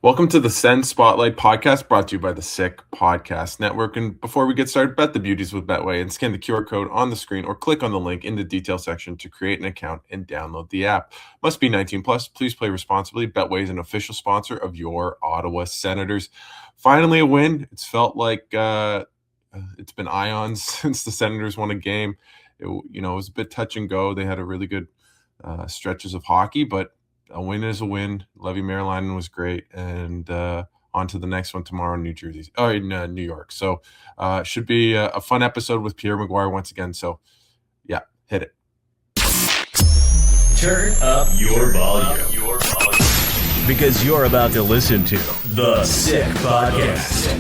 Welcome to the Sens Spotlight podcast brought to you by the Sick Podcast Network. And before we get started, bet the beauties with Betway and scan the QR code on the screen or click on the link in the details section to create an account and download the app. Must be 19 plus. Please play responsibly. Betway is an official sponsor of your Ottawa Senators. Finally, a win. It's felt like it's been ions since the Senators won a game. It was a bit touch and go. They had a really good stretches of hockey, but a win is a win. Levy Maryland was great, and on to the next one tomorrow in New York. So should be a fun episode with Pierre McGuire once again. So yeah, hit it. Turn up your volume. Because you're about to listen to the Sick Podcast.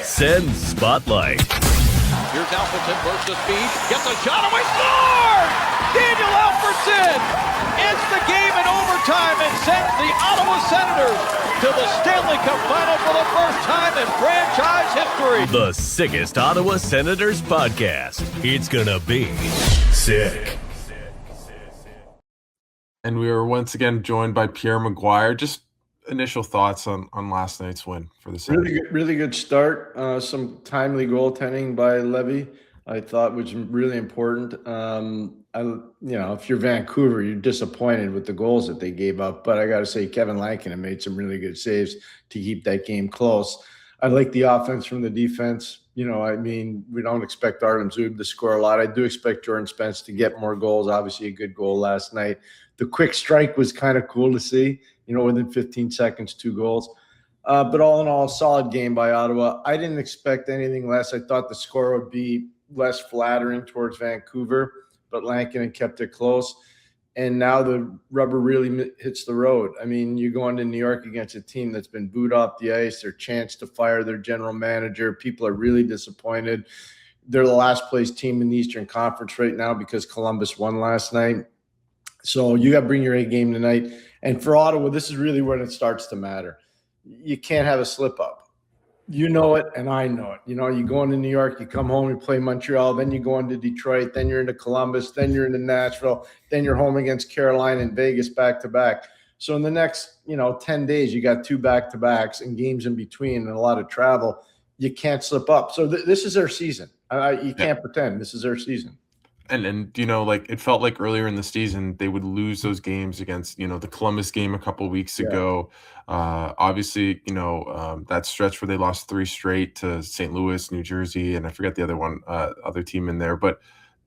Send Spotlight. Here's Alfredson bursts the speed, gets a shot away, scores! Daniel Alfredson ends the game in overtime and sends the Ottawa Senators to the Stanley Cup Final for the first time in franchise history. The sickest Ottawa Senators podcast. It's gonna be sick. And we are once again joined by Pierre McGuire. Just initial thoughts on last night's win for the Senators. Really good start. Some timely goaltending by Levy, I thought, was really important. If you're Vancouver, you're disappointed with the goals that they gave up. But I got to say, Kevin Lankinen made some really good saves to keep that game close. I like the offense from the defense. We don't expect Artem Zub to score a lot. I do expect Jordan Spence to get more goals. Obviously, a good goal last night. The quick strike was kind of cool to see. Within 15 seconds, 2 goals. But all in all, solid game by Ottawa. I didn't expect anything less. I thought the score would be less flattering towards Vancouver, but Lankinen kept it close. And now the rubber really hits the road. You go into New York against a team that's been booed off the ice, their chance to fire their general manager. People are really disappointed. They're the last place team in the Eastern Conference right now because Columbus won last night. So you got to bring your A game tonight. And for Ottawa, this is really when it starts to matter. You can't have a slip up. You know it, and I know it. You go into New York, you come home, you play Montreal, then you go into Detroit, then you're into Columbus, then you're into Nashville, then you're home against Carolina and Vegas back-to-back. So in the next, 10 days, you got 2 back-to-backs and games in between and a lot of travel. You can't slip up. So this is their season. You can't pretend this is their season. And it felt like earlier in the season they would lose those games against the Columbus game a couple of weeks ago. Obviously, that stretch where they lost 3 straight to St. Louis, New Jersey, and I forget the other team in there, but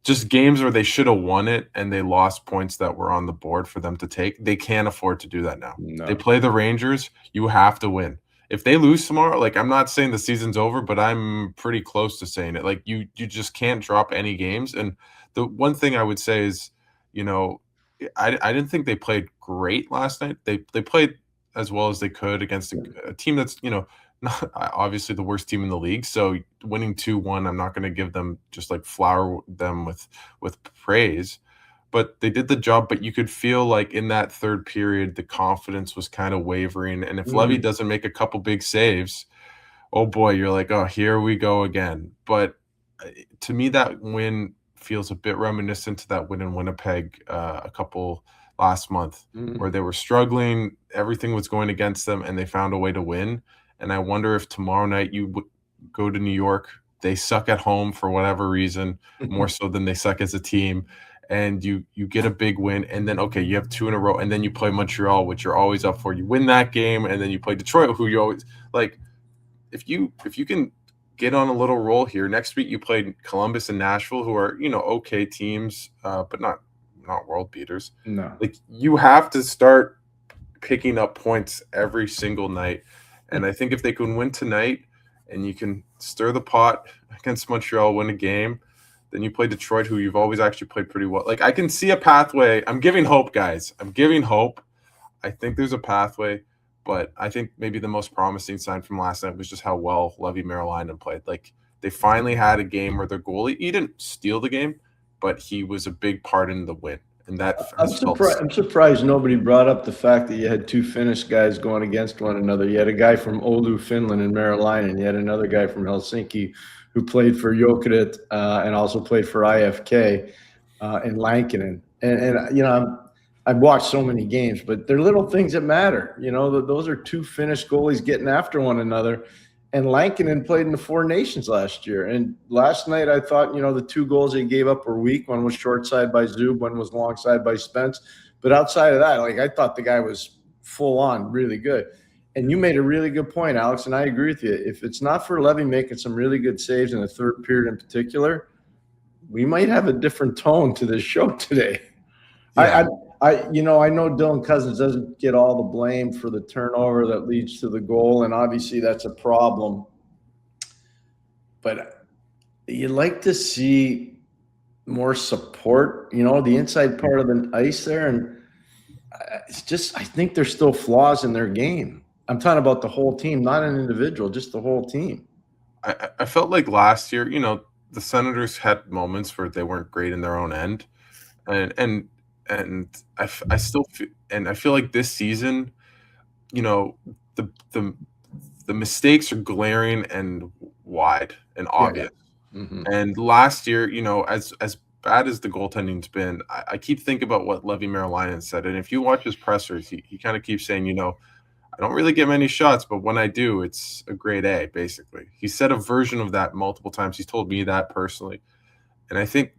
just games where they should have won it and they lost points that were on the board for them to take. They can't afford to do that now. No. They play the Rangers. You have to win. If they lose tomorrow, I'm not saying the season's over, but I'm pretty close to saying it. You just can't drop any games. And the one thing I would say is, I didn't think they played great last night. They played as well as they could against a team that's, not obviously the worst team in the league. So winning 2-1, I'm not going to give them just flower them with praise. But they did the job, but you could feel in that third period, the confidence was kind of wavering. And if Levy doesn't make a couple big saves, oh boy, you're like, oh, here we go again. But to me, that win feels a bit reminiscent to that win in Winnipeg a couple last month where they were struggling. Everything was going against them and they found a way to win. And I wonder if tomorrow night you go to New York, they suck at home for whatever reason, more so than they suck as a team. And you get a big win, and then, okay, you have 2 in a row, and then you play Montreal, which you're always up for. You win that game, and then you play Detroit, who you always if you can get on a little roll here. Next week you play Columbus and Nashville, who are okay teams, but not world beaters. No, you have to start picking up points every single night, and I think if they can win tonight, and you can stir the pot against Montreal, win a game. Then you play Detroit, who you've always actually played pretty well. I can see a pathway. I'm giving hope, guys. I'm giving hope. I think there's a pathway, but I think maybe the most promising sign from last night was just how well Levy Maryland played. They finally had a game where their goalie, he didn't steal the game, but he was a big part in the win. And that I'm surprised nobody brought up the fact that you had 2 Finnish guys going against one another. You had a guy from Oulu, Finland, and Maryland, and you had another guy from Helsinki who played for Jokerit and also played for IFK in Lankinen. And I've watched so many games, but they're little things that matter. Those are two Finnish goalies getting after one another. And Lankinen played in the Four Nations last year. And last night I thought, the two goals they gave up were weak. One was short side by Zub, one was long side by Spence. But outside of that, I thought the guy was full on really good. And you made a really good point, Alex, and I agree with you. If it's not for Levy making some really good saves in the third period in particular, we might have a different tone to this show today. Yeah. I know Dylan Cousins doesn't get all the blame for the turnover that leads to the goal, and obviously that's a problem. But you'd like to see more support, the inside part of the ice there. And it's just, I think there's still flaws in their game. I'm talking about the whole team, not an individual, just the whole team. I felt like last year, the Senators had moments where they weren't great in their own end. And I still feel, and I feel like this season, the mistakes are glaring and wide and obvious. Yeah. Mm-hmm. And last year, as bad as the goaltending's been, I keep thinking about what Levi Merlinan said. And if you watch his pressers, he kind of keeps saying, I don't really get many shots, but when I do, it's a grade A, basically. He said a version of that multiple times. He's told me that personally. And I think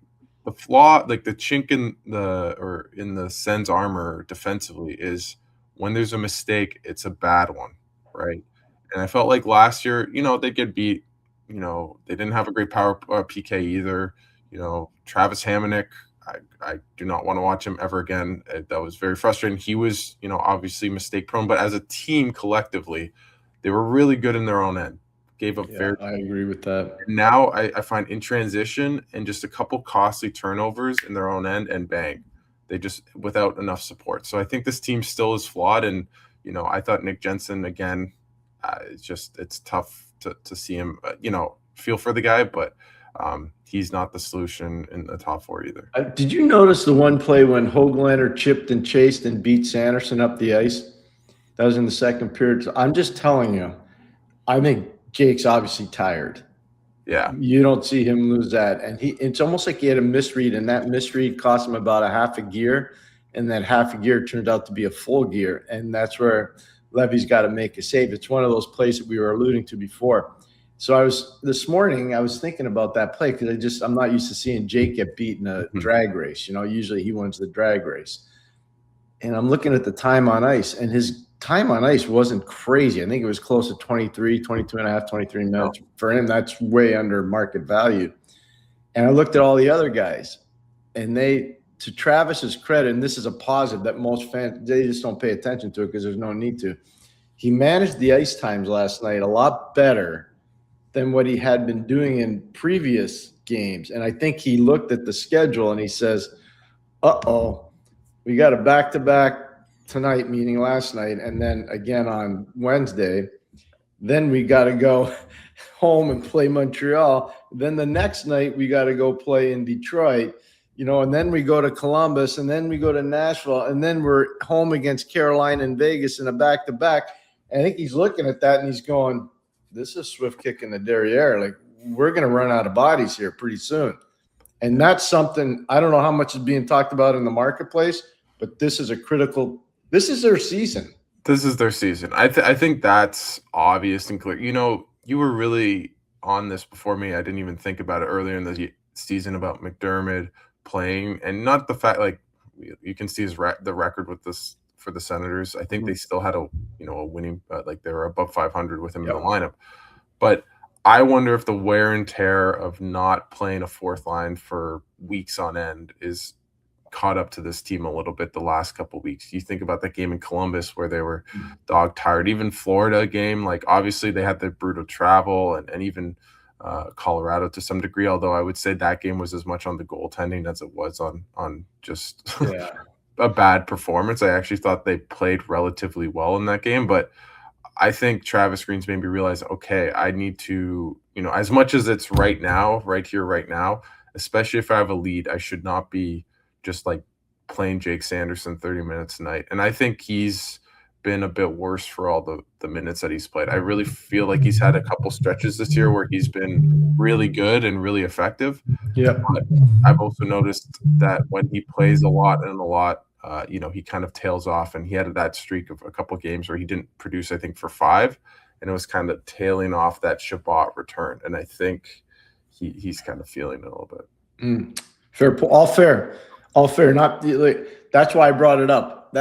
the flaw, like the chink in the Sens armor defensively, is when there's a mistake, it's a bad one, right? And I felt like last year, they get beat. They didn't have a great power PK either. Travis Hamonic, I do not want to watch him ever again. That was very frustrating. He was, obviously mistake prone, but as a team collectively, they were really good in their own end. Gave up very. I agree with that. Now I find in transition and just a couple costly turnovers in their own end, and bang, they just without enough support. So I think this team still is flawed, and I thought Nick Jensen again. It's tough to see him. Feel for the guy, but he's not the solution in the top four either. Did you notice the one play when Höglander chipped and chased and beat Sanderson up the ice? That was in the second period. I'm just telling you, I think Jake's obviously tired. Yeah. You don't see him lose that. And it's almost like he had a misread, and that misread cost him about a half a gear, and that half a gear turned out to be a full gear. And that's where Levy's got to make a save. It's one of those plays that we were alluding to before. So this morning I was thinking about that play because I'm not used to seeing Jake get beat in a drag race. Usually he wins the drag race. And I'm looking at the time on ice, and his time on ice wasn't crazy. I think it was close to 23 and a half, 23 minutes. For him, that's way under market value. And I looked at all the other guys, and to Travis's credit, and this is a positive that most fans, they just don't pay attention to it because there's no need to. He managed the ice times last night a lot better than what he had been doing in previous games. And I think he looked at the schedule and he says, we got a back-to-back tonight, meaning last night, and then again on Wednesday. Then we got to go home and play Montreal. Then the next night we got to go play in Detroit, and then we go to Columbus, and then we go to Nashville, and then we're home against Carolina and Vegas in a back-to-back. I think he's looking at that and he's going, this is swift kick in the derriere. Like, we're going to run out of bodies here pretty soon. And that's something, I don't know how much is being talked about in the marketplace, but this is this is their season. This is their season. I think that's obvious and clear. You were really on this before me. I didn't even think about it earlier in the season about McDermott playing, and not the fact, like, you can see the record with this for the Senators. I think they still had a winning, like they were above 500 with him in the lineup. But I wonder if the wear and tear of not playing a fourth line for weeks on end is caught up to this team a little bit the last couple of weeks. You think about that game in Columbus where they were dog tired. Even Florida game, like obviously they had the brutal travel, and even Colorado to some degree, although I would say that game was as much on the goaltending as it was on just a bad performance. I actually thought they played relatively well in that game, but I think Travis Green's made me realize, okay, I need to, as much as it's right now, right here, right now, especially if I have a lead, I should not be just like playing Jake Sanderson 30 minutes a night. And I think he's been a bit worse for all the minutes that he's played. I really feel like he's had a couple stretches this year where he's been really good and really effective. Yeah. But I've also noticed that when he plays a lot and a lot he kind of tails off, and he had that streak of a couple games where he didn't produce, I think, for 5, and it was kind of tailing off that Shabbat return. And I think he's kind of feeling it a little bit. Fair, all fair. Not like, that's why I brought it up.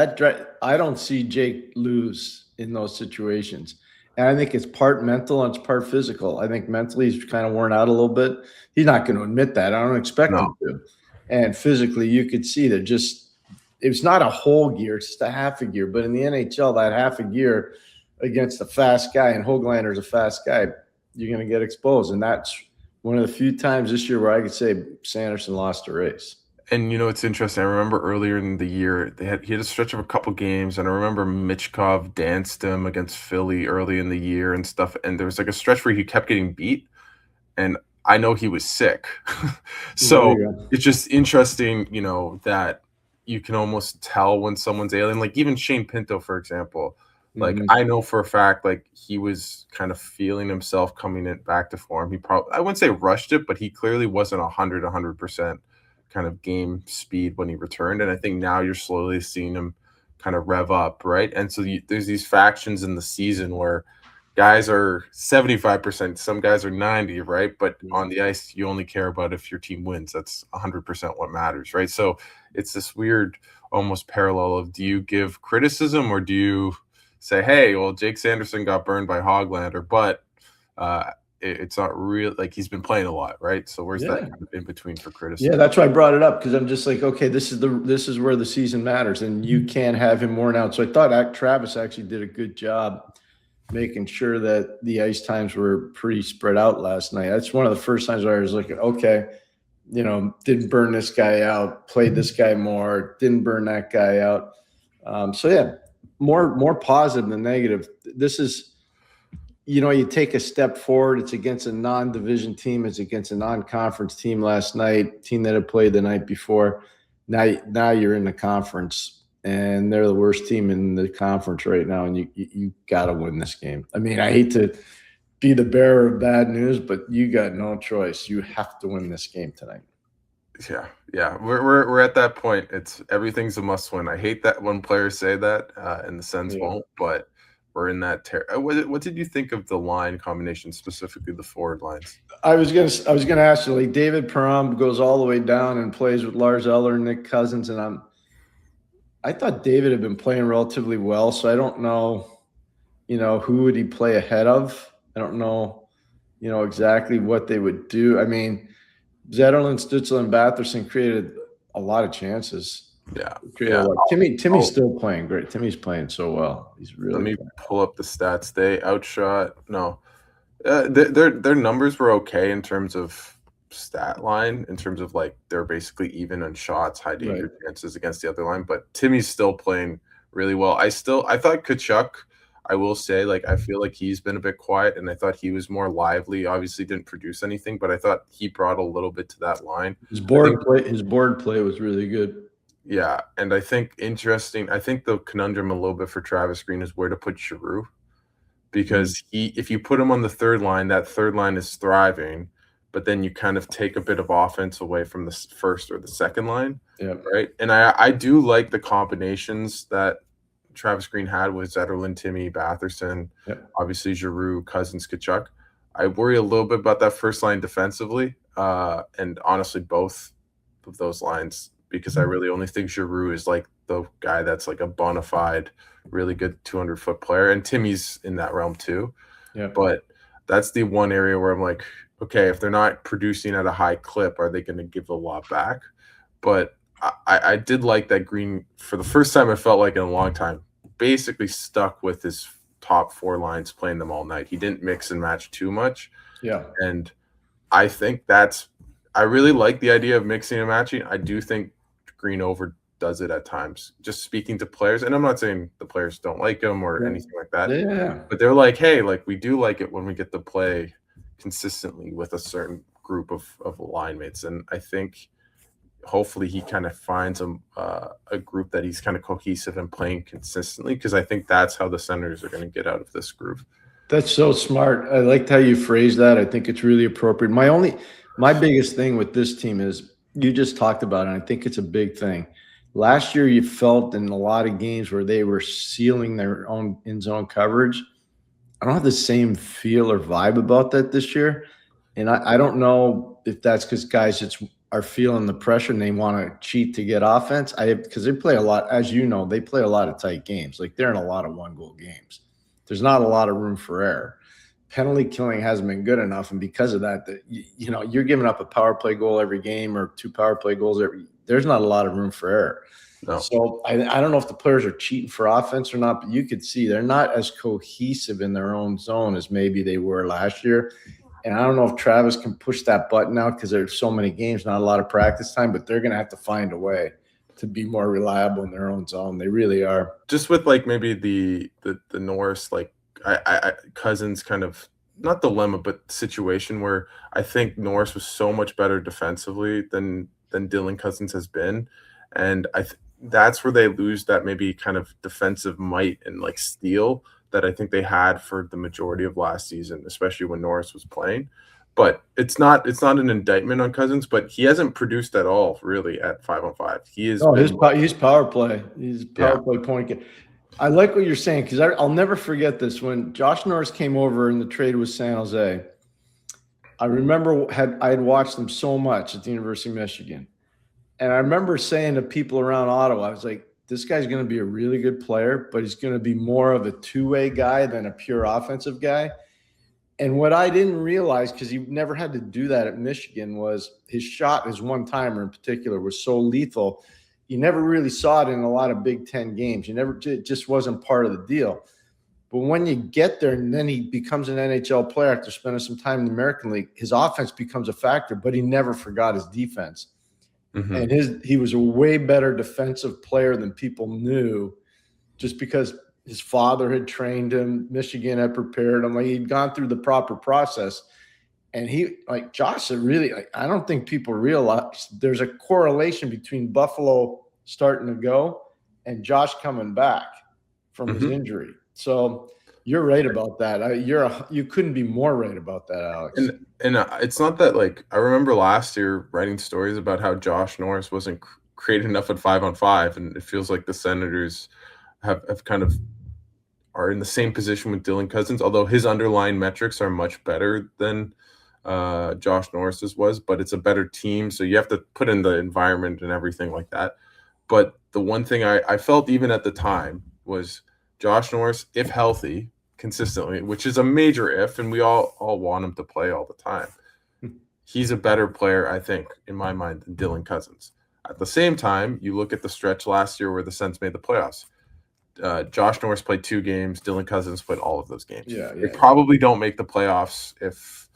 I don't see Jake lose in those situations. And I think it's part mental and it's part physical. I think mentally he's kind of worn out a little bit. He's not going to admit that. I don't expect him to. And physically, you could see that it's not a whole gear, it's just a half a gear. But in the NHL, that half a gear against a fast guy, and Höglander's a fast guy, you're going to get exposed. And that's one of the few times this year where I could say Sanderson lost a race. And it's interesting. I remember earlier in the year he had a stretch of a couple games, and I remember Michkov danced him against Philly early in the year and stuff. And there was like a stretch where he kept getting beat, and I know he was sick. So it's just interesting, that you can almost tell when someone's ailing. Like even Shane Pinto, for example. Like I know for a fact, like he was kind of feeling himself coming back to form. He I wouldn't say rushed it, but he clearly wasn't 100% kind of game speed when he returned. And I think now you're slowly seeing him kind of rev up, right? And so there's these factions in the season where guys are 75%, some guys are 90, right? But on the ice, you only care about if your team wins. That's 100% what matters, right? So it's this weird almost parallel of, do you give criticism or do you say, hey, well, Jake Sanderson got burned by Höglander, but it's not real. Like he's been playing a lot, right? So where's that kind of in between for criticism? Yeah, that's why I brought it up, because I'm just like, okay, this is where the season matters, and you can't have him worn out. So I thought Travis actually did a good job making sure that the ice times were pretty spread out last night. That's one of the first times where I was like, okay, didn't burn this guy out, played this guy more, didn't burn that guy out. So yeah, more positive than negative. This is, you take a step forward. It's against a non-division team. It's against a non-conference team last night, team that had played the night before. Now you're in the conference, and they're the worst team in the conference right now, and you got to win this game. I mean, I hate to be the bearer of bad news, but you got no choice. You have to win this game tonight. Yeah. We're at that point. Everything's a must win. I hate that when players say that, and the Sens won't, but we're in that what did you think of the line combination, specifically the forward lines? I was gonna ask you, like, David Perron goes all the way down and plays with Lars Eller and Nick Cousins, and I thought David had been playing relatively well, so I don't know, who would he play ahead of? I don't know, exactly what they would do. I mean, Zetterlund, Stützle, and Batherson created a lot of chances. Timmy's still playing great. Timmy's playing so well. He's really. Let me pull up the stats. They outshot. No, their numbers were okay in terms of stat line. In terms of like they're basically even on shots, high danger chances against the other line. But Timmy's still playing really well. I thought Tkachuk, I will say, like, I feel like he's been a bit quiet, and I thought he was more lively. Obviously, didn't produce anything, but I thought he brought a little bit to that line. His board play was really good. Yeah, and I think the conundrum a little bit for Travis Green is where to put Giroux, because if you put him on the third line, that third line is thriving, but then you kind of take a bit of offense away from the first or the second line, right? And I do like the combinations that Travis Green had with Zetterlund, Timmy, Batherson, obviously Giroux, Cousins, Tkachuk. I worry a little bit about that first line defensively, and honestly both of those lines, because I really only think Giroux is like the guy that's like a bona fide, really good 200-foot player, and Timmy's in that realm too. Yeah. But that's the one area where I'm like, okay, if they're not producing at a high clip, are they going to give a lot back? But I did like that Green, for the first time I felt like in a long time, basically stuck with his top 4 lines, playing them all night. He didn't mix and match too much. Yeah. And I think I really like the idea of mixing and matching. I do think Green overdoes it at times, just speaking to players. And I'm not saying the players don't like him or anything like that. Yeah. But they're like, hey, like, we do like it when we get to play consistently with a certain group of line mates. And I think hopefully he kind of finds a group that he's kind of cohesive and playing consistently, because I think that's how the Senators are going to get out of this group. That's so smart. I liked how you phrased that. I think it's really appropriate. My biggest thing with this team is, you just talked about it, and I think it's a big thing. Last year, you felt in a lot of games where they were sealing their own in-zone coverage. I don't have the same feel or vibe about that this year. And I don't know if that's because guys just are feeling the pressure and they want to cheat to get offense. Because they play a lot, as you know, they play a lot of tight games. Like they're in a lot of one-goal games. There's not a lot of room for error. Penalty killing hasn't been good enough, and because of that, you're giving up a power play goal every game or 2 power play goals there's not a lot of room for error. No. So I don't know if the players are cheating for offense or not, but you could see they're not as cohesive in their own zone as maybe they were last year. And I don't know if Travis can push that button out because there's so many games, not a lot of practice time, but they're going to have to find a way to be more reliable in their own zone. They really are. Just with like maybe the Norris, like I Cousins kind of not dilemma, but situation where I think Norris was so much better defensively than Dylan Cousins has been. And that's where they lose that maybe kind of defensive might and like steel that I think they had for the majority of last season, especially when Norris was playing. But it's not an indictment on Cousins, but he hasn't produced at all really at 5-on-5. He is. He's power play. He's power play point game. I like what you're saying because I'll never forget this. When Josh Norris came over in the trade with San Jose, I remember I had watched him so much at the University of Michigan. And I remember saying to people around Ottawa, I was like, this guy's going to be a really good player, but he's going to be more of a two-way guy than a pure offensive guy. And what I didn't realize, because he never had to do that at Michigan, was his shot, his one-timer in particular, was so lethal. You never really saw it in a lot of Big Ten games. It just wasn't part of the deal. But when you get there and then he becomes an NHL player after spending some time in the American League, his offense becomes a factor, but he never forgot his defense. Mm-hmm. And he was a way better defensive player than people knew just because his father had trained him. Michigan had prepared him. Like he'd gone through the proper process. And Josh, I don't think people realize there's a correlation between Buffalo starting to go and Josh coming back from his injury. So you're right about that. You couldn't be more right about that, Alex. And it's not that I remember last year writing stories about how Josh Norris wasn't creating enough at 5-on-5, and it feels like the Senators have kind of are in the same position with Dylan Cousins, although his underlying metrics are much better than Josh Norris's was, but it's a better team, so you have to put in the environment and everything like that. But the one thing I felt even at the time was Josh Norris, if healthy consistently, which is a major if, and we all want him to play all the time, he's a better player, I think, in my mind, than Dylan Cousins. At the same time, you look at the stretch last year where the Sens made the playoffs. Josh Norris played 2 games. Dylan Cousins played all of those games. They probably don't make the playoffs if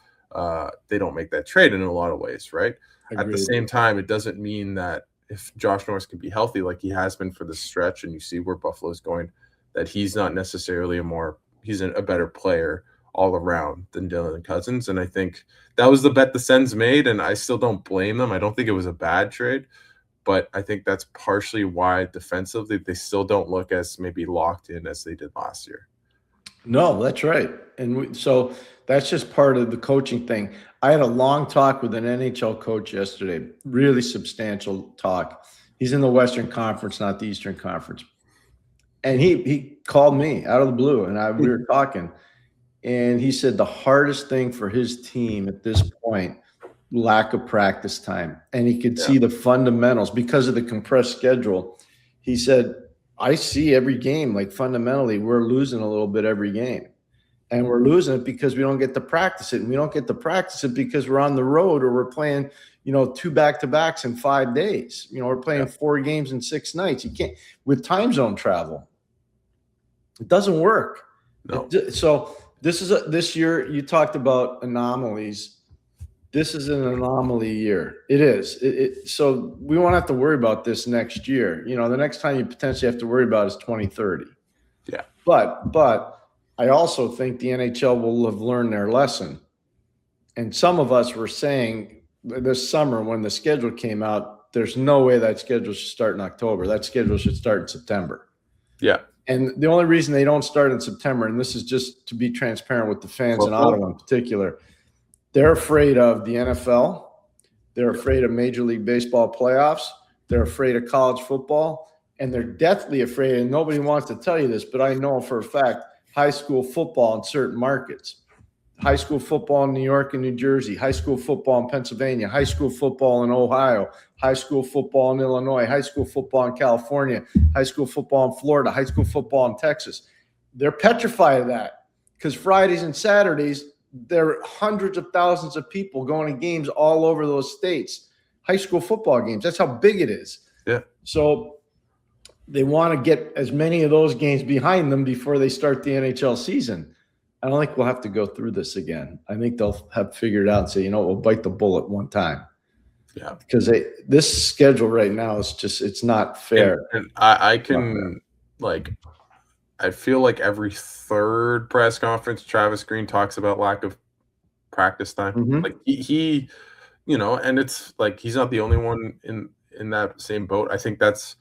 they don't make that trade in a lot of ways, right? Agreed. At the same time, it doesn't mean that if Josh Norris can be healthy like he has been for this stretch, and you see where Buffalo's going, that he's not necessarily he's a better player all around than Dylan Cousins. And I think that was the bet the Sens made, and I still don't blame them. I don't think it was a bad trade, but I think that's partially why defensively they still don't look as maybe locked in as they did last year. No, that's right. And so that's just part of the coaching thing. I had a long talk with an NHL coach yesterday, really substantial talk. He's in the Western Conference, not the Eastern Conference. And he called me out of the blue, and we were talking. And he said the hardest thing for his team at this point, lack of practice time. And he could see the fundamentals because of the compressed schedule. He said, I see every game, like fundamentally, we're losing a little bit every game. And we're losing it because we don't get to practice it. And we don't get to practice it because we're on the road or we're playing, 2 back-to-backs in 5 days. We're playing 4 games in 6 nights. You can't, with time zone travel, it doesn't work. No. So this year, you talked about anomalies. This is an anomaly year. It is. So we won't have to worry about this next year. The next time you potentially have to worry about is 2030. Yeah. But I also think the NHL will have learned their lesson. And some of us were saying this summer when the schedule came out, there's no way that schedule should start in October. That schedule should start in September. Yeah. And the only reason they don't start in September, and this is just to be transparent with the fans in Ottawa in particular, they're afraid of the NFL. They're afraid of Major League Baseball playoffs. They're afraid of college football, and they're deathly afraid, and nobody wants to tell you this, but I know for a fact, high school football in certain markets. High school football in New York and New Jersey, high school football in Pennsylvania, high school football in Ohio, high school football in Illinois, high school football in California, high school football in Florida, high school football in Texas. They're petrified of that because Fridays and Saturdays, there are hundreds of thousands of people going to games all over those states, high school football games. That's how big it is. Yeah. So they want to get as many of those games behind them before they start the NHL season. I don't think we'll have to go through this again. I think they'll have figured out and say, we'll bite the bullet one time. Yeah. Because this schedule right now is just, it's not fair. And I can, I feel like every third press conference, Travis Green talks about lack of practice time. Mm-hmm. Like he, and it's like he's not the only one in that same boat. I think that's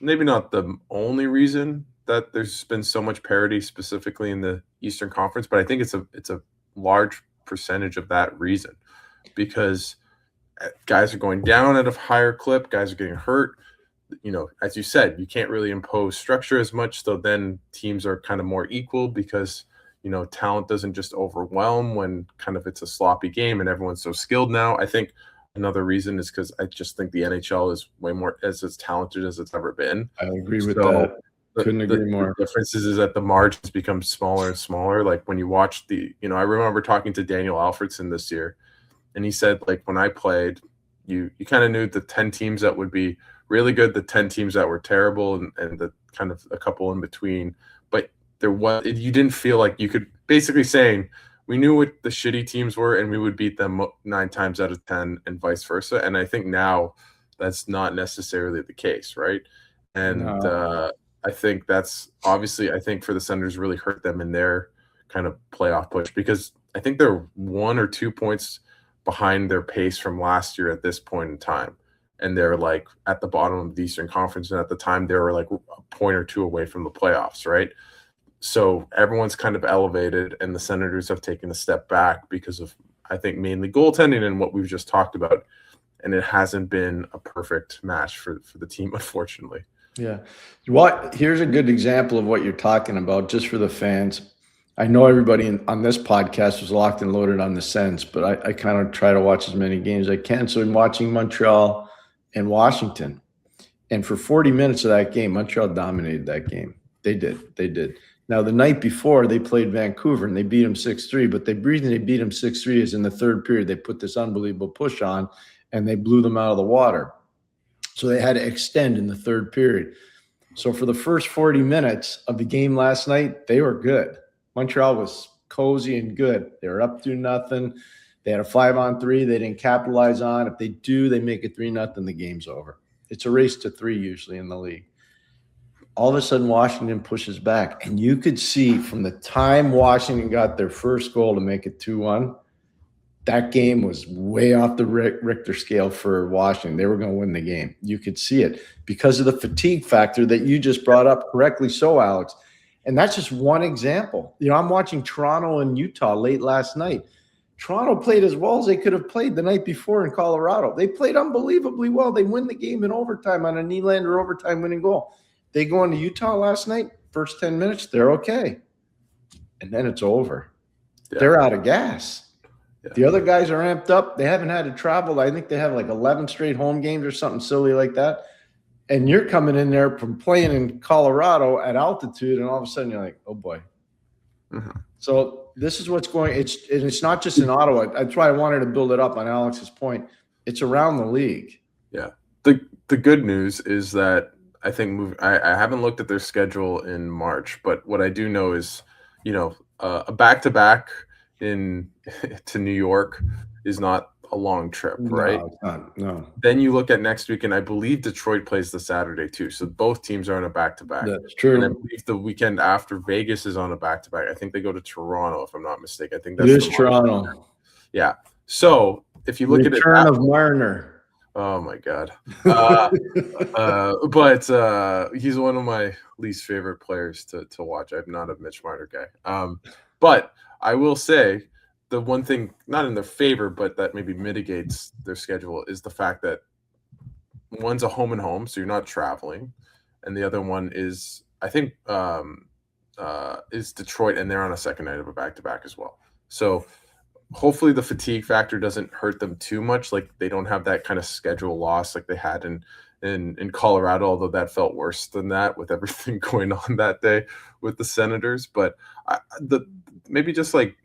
maybe not the only reason that there's been so much parity specifically in the Eastern Conference, but I think it's a large percentage of that reason because guys are going down at a higher clip, guys are getting hurt. As you said, you can't really impose structure as much, so then teams are kind of more equal because talent doesn't just overwhelm when kind of it's a sloppy game and everyone's so skilled now. I think another reason is because I just think the NHL is way more as talented as it's ever been. I agree with that. Couldn't agree more. The difference is that the margins become smaller and smaller. Like when you watch I remember talking to Daniel Alfredson this year, and he said, like, when I played, you kind of knew the 10 teams that would be really good, the 10 teams that were terrible, and the kind of a couple in between. But you didn't feel like you could basically saying we knew what the shitty teams were and we would beat them 9 times out of 10 and vice versa. And I think now that's not necessarily the case, right? And I think that's obviously, I think for the Senators really hurt them in their kind of playoff push because I think they're 1 or 2 points behind their pace from last year at this point in time. And they're like at the bottom of the Eastern Conference. And at the time they were like a point or two away from the playoffs, right? So everyone's kind of elevated and the Senators have taken a step back because of, I think, mainly goaltending and what we've just talked about. And it hasn't been a perfect match for the team, unfortunately. Yeah. Here's a good example of what you're talking about, just for the fans. I know everybody on this podcast was locked and loaded on the Sens, but I kind of try to watch as many games as I can. So I'm watching Montreal and Washington. And for 40 minutes of that game, Montreal dominated that game. They did. Now, the night before, they played Vancouver, and they beat them 6-3. But they beat them 6-3 is in the third period. They put this unbelievable push on, and they blew them out of the water. So they had to extend in the third period. So for the first 40 minutes of the game last night, they were good. Montreal was cozy and good. They were up 2-0. They had a 5-on-3 they didn't capitalize on. If they do, they make it 3-0, the game's over. It's a race to 3 usually in the league. All of a sudden, Washington pushes back. And you could see from the time Washington got their first goal to make it 2-1, that game was way off the Richter scale for Washington. They were going to win the game. You could see it because of the fatigue factor that you just brought up correctly so, Alex. And that's just one example. I'm watching Toronto and Utah late last night. Toronto played as well as they could have played the night before in Colorado. They played unbelievably well. They win the game in overtime on a Nylander overtime winning goal. They go into Utah last night, first 10 minutes, they're okay. And then it's over. Yeah. They're out of gas. Yeah. The other guys are amped up. They haven't had to travel. I think they have like 11 straight home games or something silly like that. And you're coming in there from playing in Colorado at altitude, and all of a sudden you're like, oh, boy. Mm-hmm. So this is what's going – it's not just in Ottawa. That's why I wanted to build it up on Alex's point. It's around the league. Yeah. The good news is that I think I haven't looked at their schedule in March, but what I do know is, a back-to-back to New York is not a long trip, right? No, it's not. No. Then you look at next week, and I believe Detroit plays the Saturday too. So both teams are on a back-to-back. That's true. And I believe the weekend after Vegas is on a back-to-back. I think they go to Toronto, if I'm not mistaken. I think that's it is Toronto. Yeah. So if you look at it, return of Marner. Oh my God. But he's one of my least favorite players to watch. I'm not a Mitch Marner guy. But I will say the one thing, not in their favor, but that maybe mitigates their schedule is the fact that one's a home and home, so you're not traveling, and the other one is I think is Detroit, and they're on a second night of a back-to-back as well. So hopefully the fatigue factor doesn't hurt them too much. Like they don't have that kind of schedule loss like they had in Colorado, although that felt worse than that with everything going on that day with the Senators. But maybe just like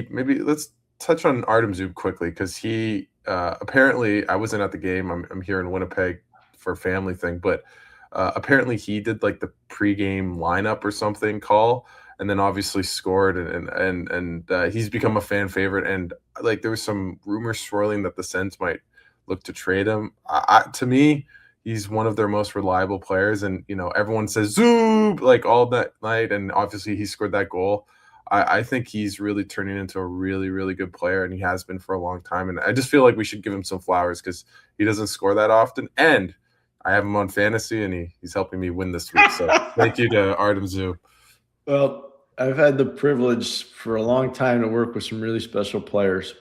maybe let's touch on Artem Zub quickly because he apparently I wasn't at the game. I'm here in Winnipeg for a family thing, but apparently he did like the pregame lineup or something call, and then obviously scored, and he's become a fan favorite. And like there was some rumors swirling that the Sens might look to trade him. To me, he's one of their most reliable players, and everyone says Zoob like all that night, and obviously he scored that goal. I think he's really turning into a really, really good player, and he has been for a long time. And I just feel like we should give him some flowers because he doesn't score that often. And I have him on fantasy, and he's helping me win this week. So thank you to Artem Zub. Well, I've had the privilege for a long time to work with some really special players.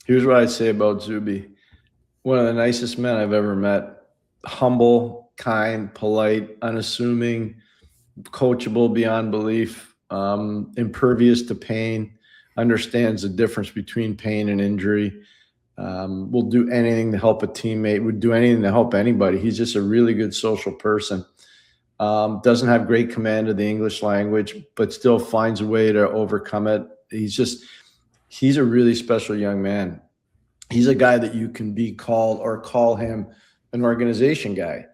Here's what I'd say about Zuby. One of the nicest men I've ever met. Humble, kind, polite, unassuming, coachable beyond belief. Impervious to pain, understands the difference between pain and injury, will do anything to help a teammate, would do anything to help anybody. He's just a really good social person. Doesn't have great command of the English language, but still finds a way to overcome it. He's a really special young man. He's a guy that you can be called or call him an organization guy.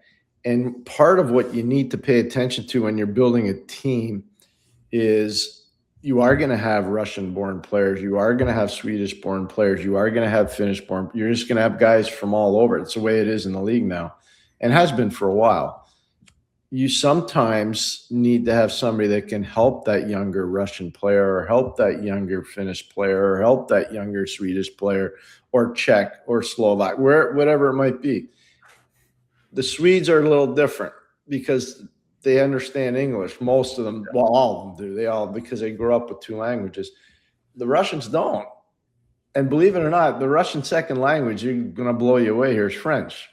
And part of what you need to pay attention to when you're building a team is you are going to have Russian-born players. You are going to have Swedish-born players. You are going to have Finnish-born. You're just going to have guys from all over. It's the way it is in the league now and has been for a while. You sometimes need to have somebody that can help that younger Russian player or help that younger Finnish player or help that younger Swedish player or Czech or Slovak, whatever it might be. The Swedes are a little different because they understand English. Most of them, well, all of them do. Because they grew up with two languages. The Russians don't. And believe it or not, the Russian second language, you're going to blow you away here, is French.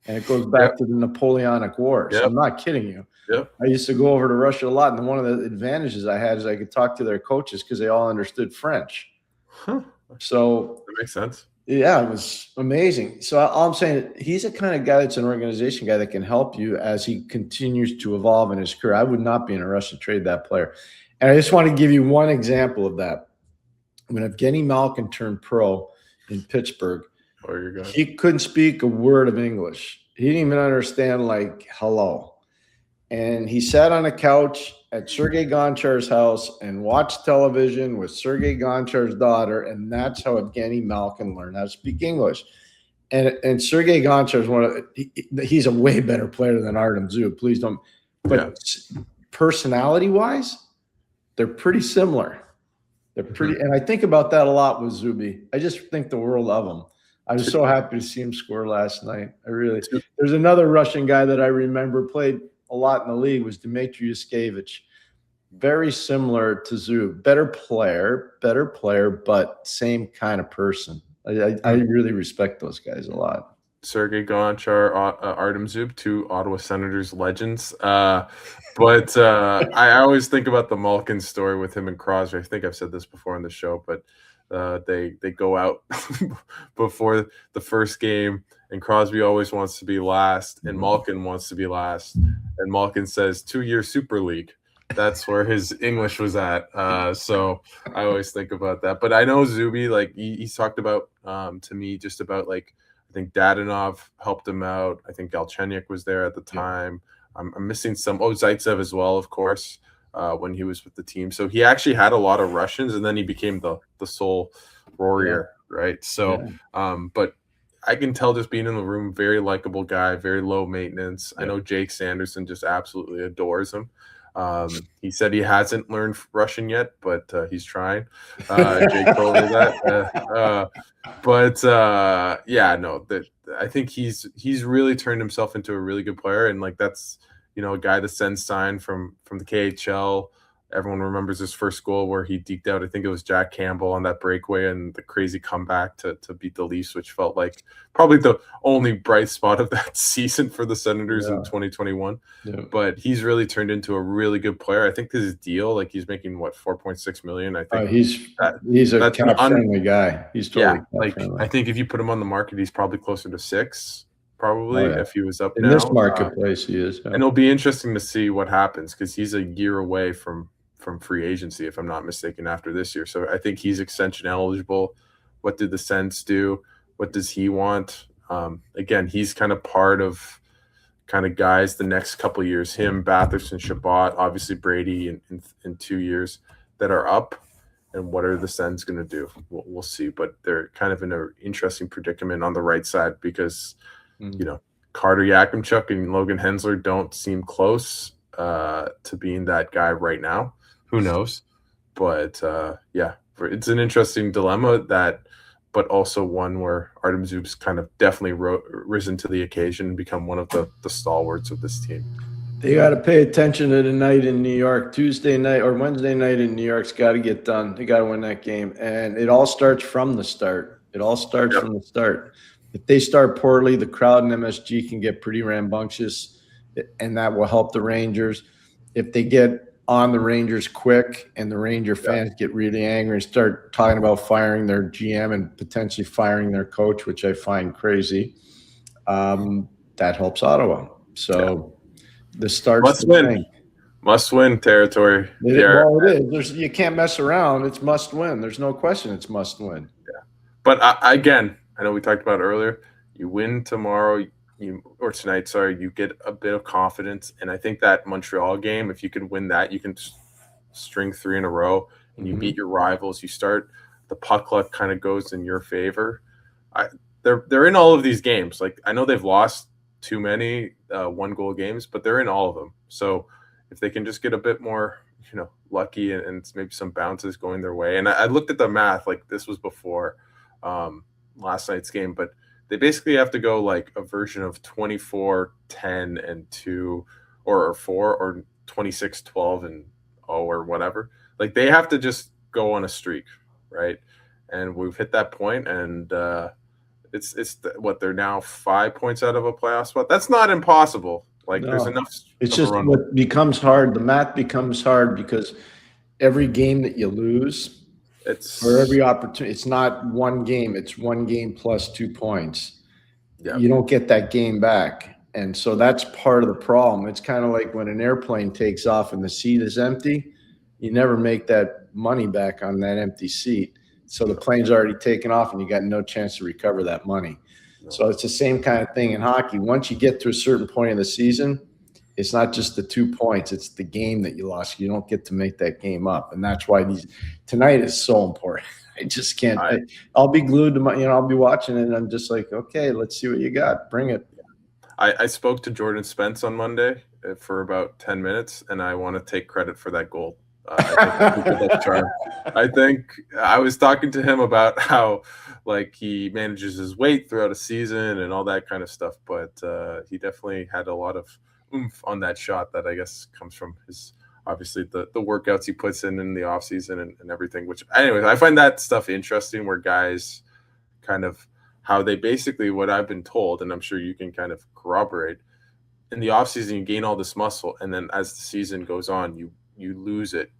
And it goes back to the Napoleonic Wars. Yep. So I'm not kidding you. Yep. I used to go over to Russia a lot. And one of the advantages I had is I could talk to their coaches because they all understood French. Huh. So that makes sense. Yeah, it was amazing. So all I'm saying, he's the kind of guy that's an organization guy that can help you as he continues to evolve in his career. I would not be in a rush to trade that player. And I just want to give you one example of that. When Evgeny Malkin turned pro in Pittsburgh, he couldn't speak a word of English. He didn't even understand, like, hello. And he sat on a couch at Sergei Gonchar's house and watched television with Sergei Gonchar's daughter, and that's how Evgeny Malkin learned how to speak English. And Sergei Gonchar is he's a way better player than Artem Zub. Please don't. But personality-wise, they're pretty similar. They're pretty, and I think about that a lot with Zuby. I just think the world of him. I was so happy to see him score last night. There's another Russian guy that I remember played a lot in the league was Dmitry Yuskevich. Very similar to Zub. Better player, but same kind of person. I really respect those guys a lot. Sergei Gonchar, Artem Zub, two Ottawa Senators legends. But I always think about the Malkin story with him and Crosby. I think I've said this before on the show, but they go out before the first game, and Crosby always wants to be last, and Malkin wants to be last. And Malkin says, 2-year Super League. That's where his English was at. So I always think about that. But I know Zuby, like he's talked about to me just about like I think Dadonov helped him out. I think Galchenyuk was there at the time. I'm missing some. Zaitsev as well, of course, when he was with the team. So he actually had a lot of Russians, and then he became the sole warrior, right? So, but I can tell just being in the room, very likable guy, very low maintenance. I know Jake Sanderson just absolutely adores him. He said he hasn't learned Russian yet, but he's trying. Jake told me that. I think he's really turned himself into a really good player, and like that's a guy the Sens signed from the KHL, everyone remembers his first goal where he deked out, I think it was Jack Campbell on that breakaway, and the crazy comeback to beat the Leafs, which felt like probably the only bright spot of that season for the Senators in 2021. Yeah. But he's really turned into a really good player. I think his deal, like he's making what, $4.6 million. I think he's a cap-friendly guy. He's totally cap-friendly. I think if you put him on the market, he's probably closer to 6. Probably if he was up in now. this marketplace, he is. Yeah. And it'll be interesting to see what happens because he's a year away from free agency, if I'm not mistaken, after this year. So I think he's extension eligible. What did the Sens do? What does he want? Again, he's kind of part of kind of guys the next couple of years. Him, Batherson, Shabbat, obviously Brady in 2 years that are up. And what are the Sens going to do? We'll see. But they're kind of in an interesting predicament on the right side because – Carter Yakimchuk and Logan Hensler don't seem close to being that guy right now. Who knows? But it's an interesting dilemma but also one where Artem Zub's kind of definitely risen to the occasion and become one of the stalwarts of this team. They got to pay attention to the night in New York. Tuesday night or Wednesday night in New York's got to get done. They got to win that game, and it all starts from the start. From the start. If they start poorly, the crowd in MSG can get pretty rambunctious, and that will help the Rangers. If they get on the Rangers quick and the Ranger fans get really angry and start talking about firing their GM and potentially firing their coach, which I find crazy, that helps Ottawa. So the start must win territory. It is. You can't mess around. It's must win. There's no question. It's must win. Yeah, but again, I know we talked about it earlier. You win tomorrow, tonight. Sorry, you get a bit of confidence, and I think that Montreal game, if you can win that, you can string 3 in a row, and you beat your rivals. You start the puck luck kind of goes in your favor. They're in all of these games. Like I know they've lost too many 1-goal games, but they're in all of them. So if they can just get a bit more, lucky and maybe some bounces going their way. And I looked at the math. Like this was before. Last night's game, but they basically have to go like a version of 24, 10, and 2 or 4 or 26, 12, and 0 or whatever. Like they have to just go on a streak, right? And we've hit that point, and they're now 5 points out of a playoff spot. That's not impossible. Like there's enough. It's just what becomes hard. The math becomes hard because every game that you lose, for every opportunity, it's not one game. It's one game plus 2 points. Yeah. You don't get that game back. And so that's part of the problem. It's kind of like when an airplane takes off and the seat is empty, you never make that money back on that empty seat. So the plane's already taken off and you got no chance to recover that money. No. So it's the same kind of thing in hockey. Once you get to a certain point in the season, it's not just the 2 points, it's the game that you lost. You don't get to make that game up. And that's why tonight is so important. I just can't. I'll be glued to I'll be watching it and I'm just like, okay, let's see what you got. Bring it. I spoke to Jordan Spence on Monday for about 10 minutes, and I want to take credit for that goal. I think I was talking to him about how he manages his weight throughout a season and all that kind of stuff. But he definitely had a lot of oomph on that shot that I guess comes from his obviously the workouts he puts in the off season and everything, which anyways, I find that stuff interesting where guys kind of how they basically what I've been told, and I'm sure you can kind of corroborate, in the off season you gain all this muscle, and then as the season goes on, you lose it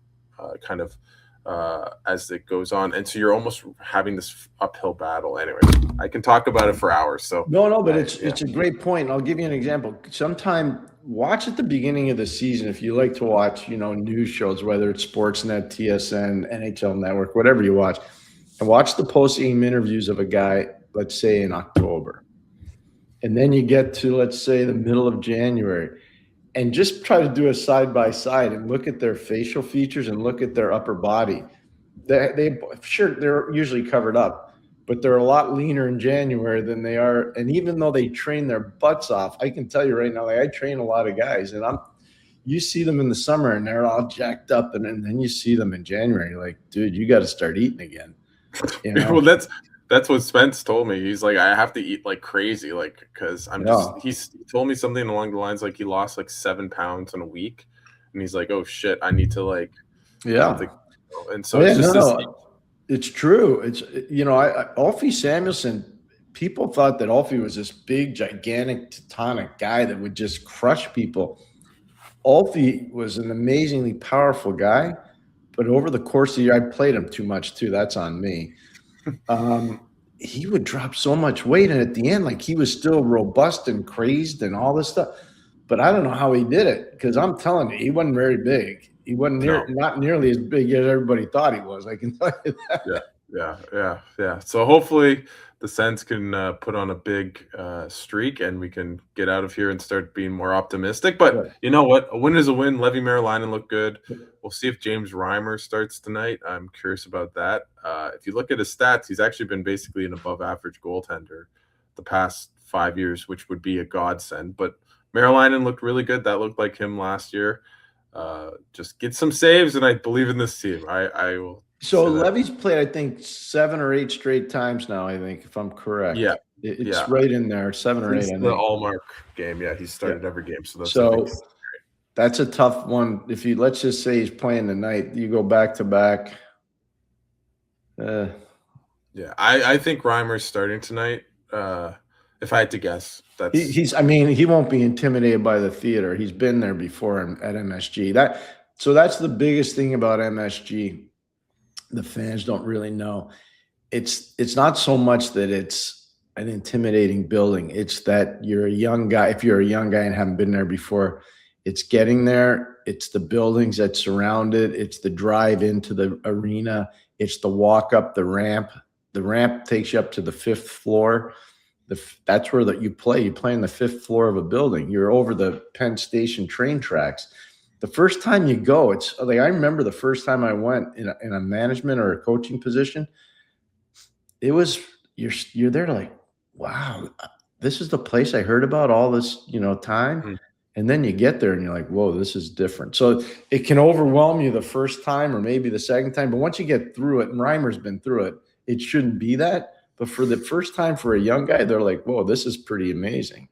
as it goes on, and so you're almost having this uphill battle. Anyway, I can talk about it for hours. So but it's a great point. I'll give you an example. Sometime watch at the beginning of the season if you like to watch, news shows, whether it's Sportsnet, TSN, NHL Network, whatever you watch, and watch the post-game interviews of a guy, let's say in October, and then you get to let's say the middle of January. And just try to do a side-by-side and look at their facial features and look at their upper body. They're usually covered up, but they're a lot leaner in January than they are. And even though they train their butts off, I can tell you right now, I train a lot of guys, and you see them in the summer and they're all jacked up, and then you see them in January, you're like, dude, you got to start eating again. Well, that's what Spence told me. He's like, I have to eat like crazy, because he told me something along the lines he lost 7 pounds in a week. And he's like, oh shit, I need to Yeah. And so it's just it's true. It's, Alfie Samuelsson, people thought that Alfie was this big, gigantic, tectonic guy that would just crush people. Alfie was an amazingly powerful guy, but over the course of the year, I played him too much too. That's on me. He would drop so much weight, and at the end, like, he was still robust and crazed and all this stuff. But I don't know how he did it, because I'm telling you, he wasn't very big. He wasn't not nearly as big as everybody thought he was. I can tell you that. Yeah. So hopefully the Sens can put on a big streak, and we can get out of here and start being more optimistic. But you know what? A win is a win. Levi Meriläinen looked good. We'll see if James Reimer starts tonight. I'm curious about that. If you look at his stats, he's actually been basically an above-average goaltender the past 5 years, which would be a godsend. But Meriläinen looked really good. That looked like him last year. Just get some saves, and I believe in this team. I will. So Levy's played, I think, 7 or 8 straight times now, I think, if I'm correct. Yeah. It's right in there, 7 or 8. It's the Allmark game. Yeah, he started every game. So that's a tough one. If you, let's just say he's playing tonight, you go back to back. I think Reimer's starting tonight. If I had to guess, he won't be intimidated by the theater. He's been there before at MSG. That's the biggest thing about MSG. The fans don't really know. It's not so much that it's an intimidating building. It's that you're a young guy. If you're a young guy and haven't been there before, it's getting there. It's the buildings that surround it. It's the drive into the arena. It's the walk up the ramp. The ramp takes you up to the 5th floor. That's where you play. You play on the 5th floor of a building. You're over the Penn Station train tracks. The first time you go, it's like, I remember the first time I went in a management or a coaching position. It was, you're there like, wow, this is the place I heard about all this, time. Mm-hmm. And then you get there and you're like, whoa, this is different. So it can overwhelm you the first time or maybe the second time. But once you get through it, and Reimer's been through it, it shouldn't be that. But for the first time for a young guy, they're like, whoa, this is pretty amazing.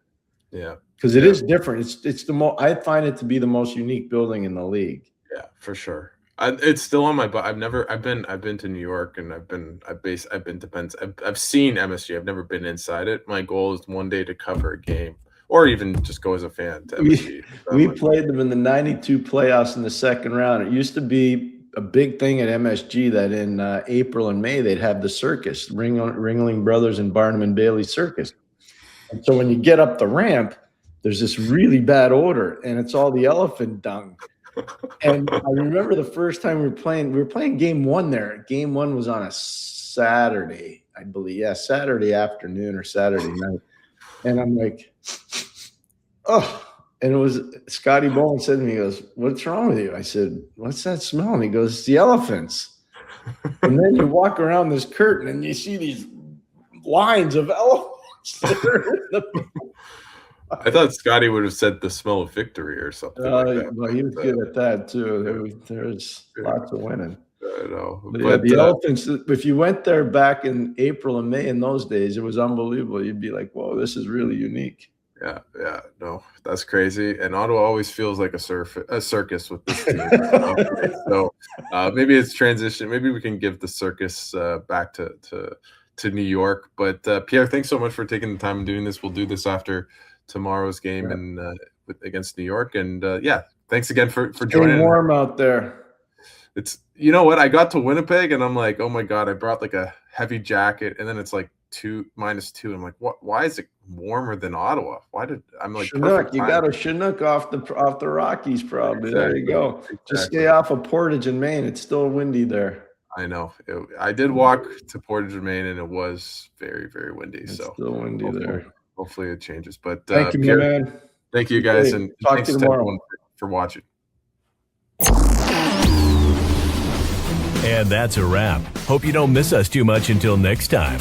Yeah. Because it is different. It's I find it to be the most unique building in the league. Yeah, for sure. It's still on my butt. I've been to New York, and I've been to Penn. I've seen MSG. I've never been inside it. My goal is one day to cover a game, or even just go as a fan to MSG. We played them in the '92 playoffs in the second round. It used to be a big thing at MSG that in April and May they'd have the circus, Ringling Brothers and Barnum and Bailey Circus. And so when you get up the ramp, there's this really bad odor, and it's all the elephant dung. And I remember the first time we were playing game 1 there. Game 1 was on a Saturday, I believe. Yeah, Saturday afternoon or Saturday night. And I'm like, oh. And it was Scotty Bowen said to me, he goes, what's wrong with you? I said, what's that smell? And he goes, it's the elephants. And then you walk around this curtain and you see these lines of elephants. I thought Scotty would have said the smell of victory or something. Well, he was good at that too. There's lots of winning. I know. But the elephants, if you went there back in April and May in those days, it was unbelievable. You'd be like, whoa, this is really unique. Yeah, no, that's crazy. And Ottawa always feels like a circus with this team. So maybe it's transition. Maybe we can give the circus back to New York. But Pierre, thanks so much for taking the time and doing this. We'll do this after tomorrow's game against New York. And thanks again for joining. It's warm out there. It's, you know what? I got to Winnipeg and I'm like, oh my God, I brought like a heavy jacket, and then it's like -2. I'm like, what? Why is it warmer than Ottawa? I'm like, Chinook, you got a Chinook off the Rockies, probably. Exactly. There you go. Exactly. Just stay off of Portage and Maine. It's still windy there. I know. I did walk to Portage and Maine, and it was very, very windy. It's still windy there. Hopefully it changes. But thank you, Pierre, man. Thank you, guys, and talk thanks to you to tomorrow. everyone for watching. And that's a wrap. Hope you don't miss us too much until next time.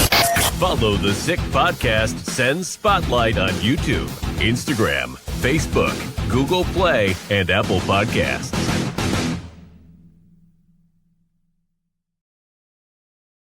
Follow the Sick Podcast Sens Spotlight on YouTube, Instagram, Facebook, Google Play, and Apple Podcasts.